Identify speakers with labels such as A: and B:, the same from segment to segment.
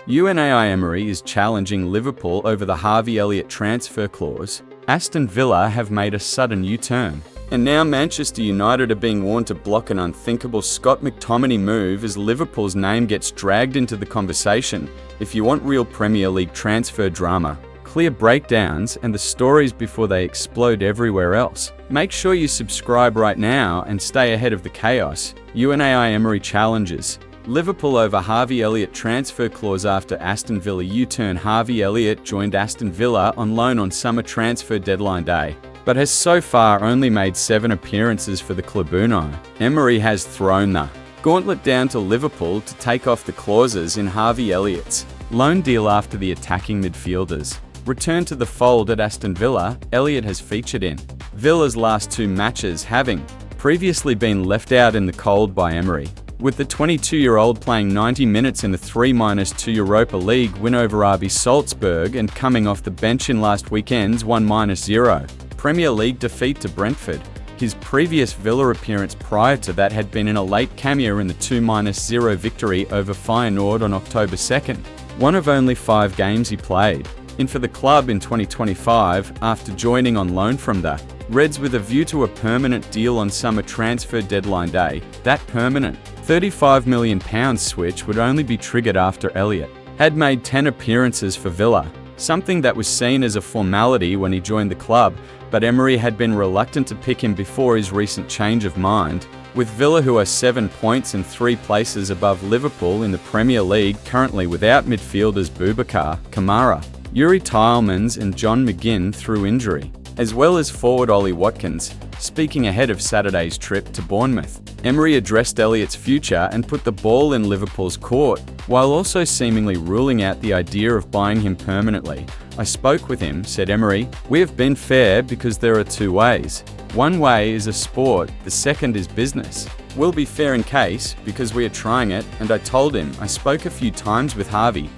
A: Unai Emery is challenging Liverpool over the Harvey Elliott transfer clause. Aston Villa have made a sudden U-turn. And now Manchester United are being warned to block an unthinkable Scott McTominay move as Liverpool's name gets dragged into the conversation. If you want real Premier League transfer drama, clear breakdowns, and the stories before they explode everywhere else, make sure you subscribe right now and stay ahead of the chaos. Unai Emery challenges Liverpool over Harvey Elliott transfer clause after Aston Villa U-turn. Harvey Elliott joined Aston Villa on loan on summer transfer deadline day, but has so far only made 7 appearances for the club. Unai Emery has thrown the gauntlet down to Liverpool to take off the clauses in Harvey Elliott's loan deal after the attacking midfielders returned to the fold at Aston Villa. Elliott has featured in Villa's last 2 matches, having previously been left out in the cold by Emery, with the 22-year-old playing 90 minutes in the 3-2 Europa League win over RB Salzburg and coming off the bench in last weekend's 1-0 Premier League defeat to Brentford. His previous Villa appearance prior to that had been in a late cameo in the 2-0 victory over Feyenoord on October 2nd, one of only 5 games he played in for the club in 2025 after joining on loan from the Reds with a view to a permanent deal on summer transfer deadline day. That permanent £35 million switch would only be triggered after Elliott had made 10 appearances for Villa, something that was seen as a formality when he joined the club, but Emery had been reluctant to pick him before his recent change of mind. With Villa, who are 7 points and 3 places above Liverpool in the Premier League, currently without midfielders Boubacar Kamara, Yuri Tielemans and John McGinn through injury, as well as forward Ollie Watkins, speaking ahead of Saturday's trip to Bournemouth. Emery addressed Elliott's future and put the ball in Liverpool's court, while also seemingly ruling out the idea of buying him permanently. "I spoke with him," said Emery. "We have been fair because there are 2 ways. One way is a sport, the second is business. We'll be fair in case, because we are trying it, and I told him I spoke a few times with Harvey.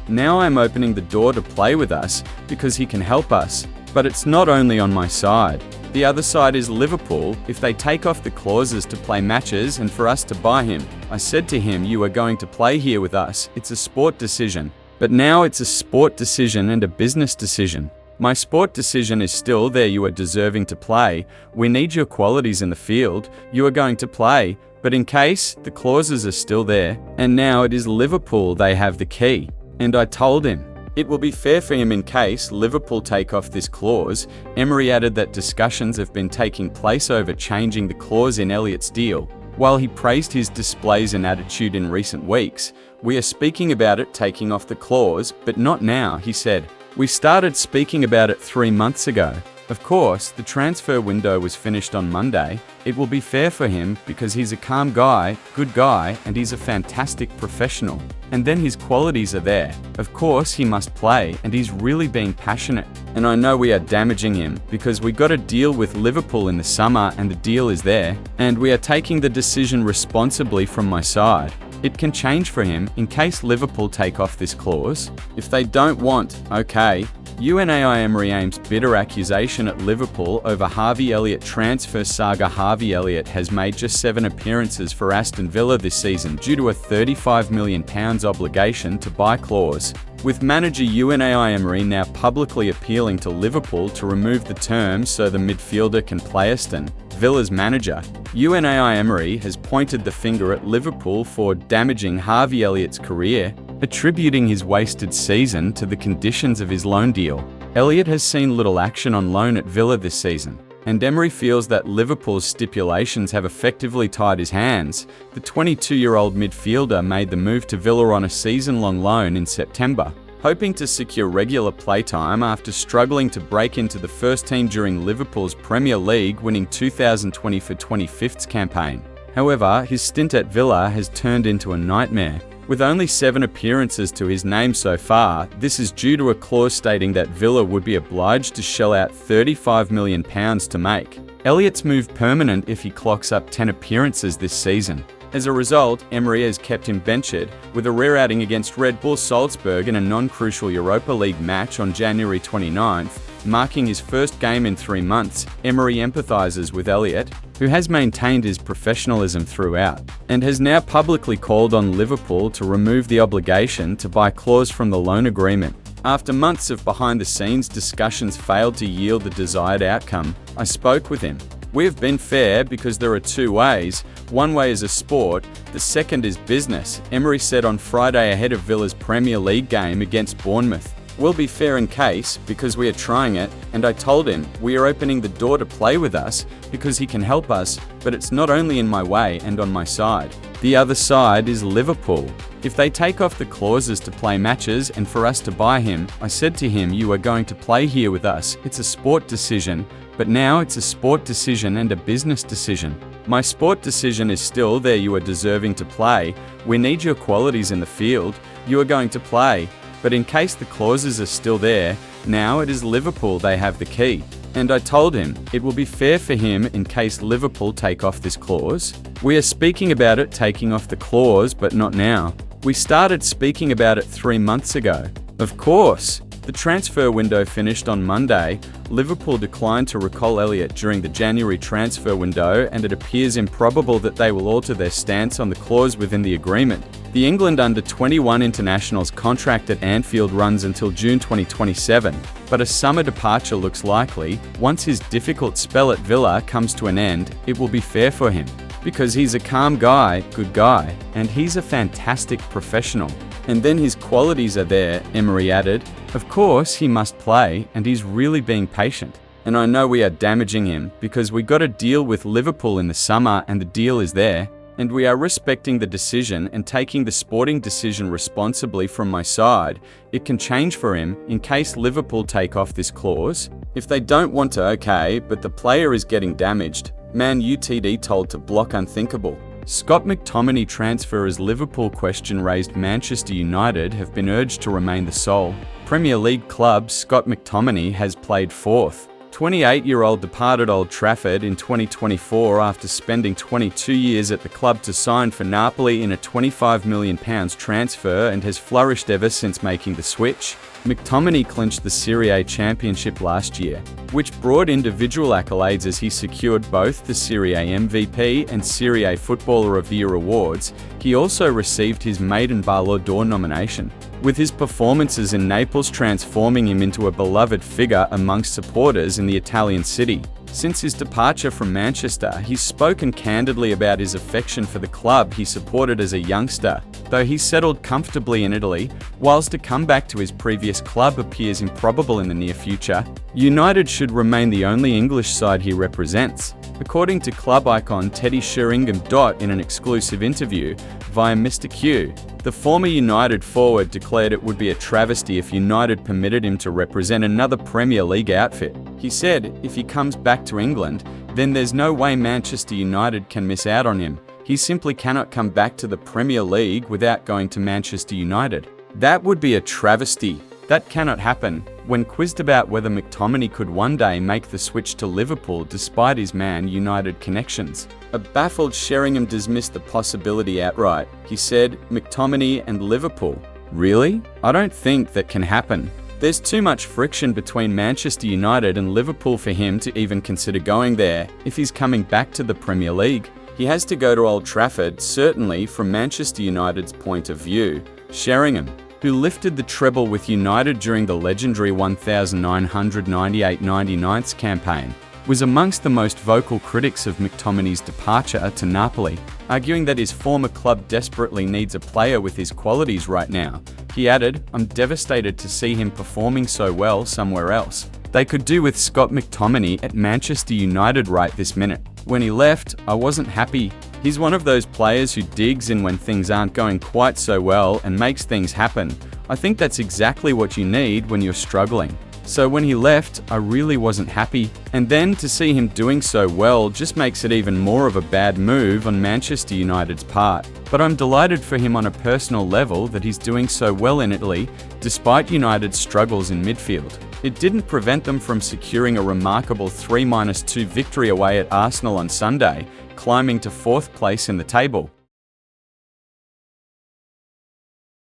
A: Now I'm opening the door to play with us because he can help us. But it's not only on my side. The other side is Liverpool, if they take off the clauses to play matches and for us to buy him. I said to him, you are going to play here with us. It's a sport decision. But now it's a sport decision and a business decision. My sport decision is still there. You are deserving to play. We need your qualities in the field. You are going to play. But in case, the clauses are still there. And now it is Liverpool, they have the key. And I told him it will be fair for him in case Liverpool take off this clause." Emery added that discussions have been taking place over changing the clause in Elliott's deal. While he praised his displays and attitude in recent weeks, "We are speaking about it taking off the clause, but not now," he said. "We started speaking about it 3 months ago. Of course, the transfer window was finished on Monday. It will be fair for him because he's a calm guy, good guy, and he's a fantastic professional. And then his qualities are there. Of course, he must play, and he's really being passionate. And I know we are damaging him because we got a deal with Liverpool in the summer and the deal is there, and we are taking the decision responsibly from my side. It can change for him in case Liverpool take off this clause. If they don't want, okay." Unai Emery aims bitter accusation at Liverpool over Harvey Elliott transfer saga. Harvey Elliott has made just 7 appearances for Aston Villa this season due to a £35 million obligation to buy clause, with manager Unai Emery now publicly appealing to Liverpool to remove the term so the midfielder can play. Aston Villa's manager, Unai Emery, has pointed the finger at Liverpool for damaging Harvey Elliott's career, attributing his wasted season to the conditions of his loan deal. Elliott has seen little action on loan at Villa this season, and Emery feels that Liverpool's stipulations have effectively tied his hands. The 22-year-old midfielder made the move to Villa on a season-long loan in September, hoping to secure regular playtime after struggling to break into the first team during Liverpool's Premier League winning 2024-25 campaign. However, his stint at Villa has turned into a nightmare. With only 7 appearances to his name so far, this is due to a clause stating that Villa would be obliged to shell out £35 million to make Elliott's move permanent if he clocks up 10 appearances this season. As a result, Emery has kept him benched, with a rare outing against Red Bull Salzburg in a non-crucial Europa League match on January 29th. Marking his first game in 3 months, Emery empathizes with Elliott, who has maintained his professionalism throughout, and has now publicly called on Liverpool to remove the obligation to buy clause from the loan agreement. After months of behind-the-scenes discussions failed to yield the desired outcome, I spoke with him. We have been fair because there are two ways. One way is a sport, the second is business, Emery said on Friday ahead of Villa's Premier League game against Bournemouth. We'll be fair in case, because we are trying it, and I told him we are opening the door to play with us because he can help us, but it's not only in my way and on my side. The other side is Liverpool. If they take off the clauses to play matches and for us to buy him, I said to him, you are going to play here with us. It's a sport decision, but now it's a sport decision and a business decision. My sport decision is still there. You are deserving to play. We need your qualities in the field. You are going to play. But in case the clauses are still there, now it is Liverpool, they have the key. And I told him it will be fair for him in case Liverpool take off this clause. We are speaking about it taking off the clause, but not now. We started speaking about it 3 months ago. Of course. The transfer window finished on Monday. Liverpool declined to recall Elliott during the January transfer window, and it appears improbable that they will alter their stance on the clause within the agreement. The England under-21 international's contract at Anfield runs until June 2027, but a summer departure looks likely. Once his difficult spell at Villa comes to an end, it will be fair for him. Because he's a calm guy, good guy, and he's a fantastic professional. And then his qualities are there, Emery added. Of course, he must play, and he's really being patient. And I know we are damaging him, because we got a deal with Liverpool in the summer and the deal is there. And we are respecting the decision and taking the sporting decision responsibly from my side. It can change for him in case Liverpool take off this clause. If they don't want to, okay, but the player is getting damaged. Man UTD told to block unthinkable. Scott McTominay transfer as Liverpool question raised. Manchester United have been urged to remain the sole Premier League club. Scott McTominay has played fourth. 28-year-old departed Old Trafford in 2024 after spending 22 years at the club to sign for Napoli in a £25 million transfer and has flourished ever since making the switch. McTominay clinched the Serie A championship last year, which brought individual accolades as he secured both the Serie A MVP and Serie A Footballer of the Year awards. He also received his maiden Ballon d'Or nomination, with his performances in Naples transforming him into a beloved figure amongst supporters in the Italian city. Since his departure from Manchester, he's spoken candidly about his affection for the club he supported as a youngster. Though he settled comfortably in Italy, whilst a comeback to his previous club appears improbable in the near future, United should remain the only English side he represents, according to club icon Teddy Sheringham. In an exclusive interview via Mr. Q, the former United forward declared it would be a travesty if United permitted him to represent another Premier League outfit. He said, if he comes back to England, then there's no way Manchester United can miss out on him. He simply cannot come back to the Premier League without going to Manchester United. That would be a travesty. That cannot happen. When quizzed about whether McTominay could one day make the switch to Liverpool despite his Man United connections, a baffled Sheringham dismissed the possibility outright. He said, McTominay and Liverpool? Really? I don't think that can happen. There's too much friction between Manchester United and Liverpool for him to even consider going there. If he's coming back to the Premier League, he has to go to Old Trafford, certainly from Manchester United's point of view. Sheringham, who lifted the treble with United during the legendary 1998-99 campaign, was amongst the most vocal critics of McTominay's departure to Napoli, arguing that his former club desperately needs a player with his qualities right now. He added, I'm devastated to see him performing so well somewhere else. They could do with Scott McTominay at Manchester United right this minute. When he left, I wasn't happy. He's one of those players who digs in when things aren't going quite so well and makes things happen. I think that's exactly what you need when you're struggling. So when he left, I really wasn't happy. And then to see him doing so well just makes it even more of a bad move on Manchester United's part. But I'm delighted for him on a personal level that he's doing so well in Italy, despite United's struggles in midfield. It didn't prevent them from securing a remarkable 3-2 victory away at Arsenal on Sunday, climbing to 4th place in the table.